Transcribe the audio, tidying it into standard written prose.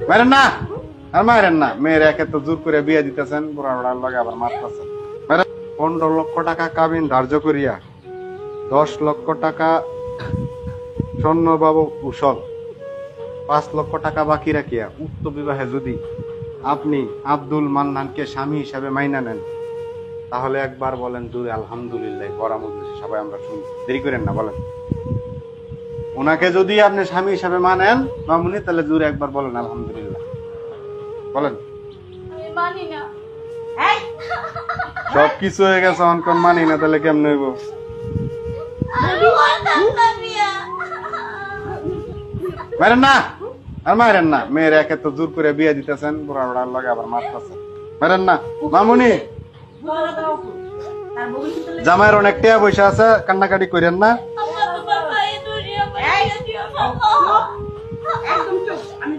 মারেন না, আর মারেন না। মেয়ের একে তো জোর করে বিয়ে দিতেছেন, বুড়া বুড়ার লগে আবার মারতেছেন। 15 লক্ষ টাকা কাবিন ধার্য করিয়া 10 লক্ষ টাকা স্বর্ণবাবু কুশল 5 লক্ষ টাকা বাকি রাখিয়া উক্ত বিবাহে যদি আপনি আব্দুল মান্নানকে স্বামী হিসাবে মাইনা নেন, তাহলে একবার বলেন জুড়ে আলহামদুলিল্লাহ। বড় মজলিসে সবাই আমরা শুনি, দেরি করেন না, বলেন। ওনাকে যদি আপনি স্বামী হিসাবে মানেন মামুনি, তাহলে জুড়ে একবার বলেন আলহামদুলিল্লাহ, বলেন। মানি না। সবকিছু হয়ে গেছে, অনকন মানি না, তাহলে কেমন হইব? মারেন না, আর মারেন না। মেয়ের একে তো জোর করে বিয়ে দিতেছেন, বুড়া বুড়ার লগে আবার মারতেছেন। মারেন না। মামুনি, জামাইয়ের অনেক টাকা পয়সা আছে, কান্নাকাটি করেন না। আমি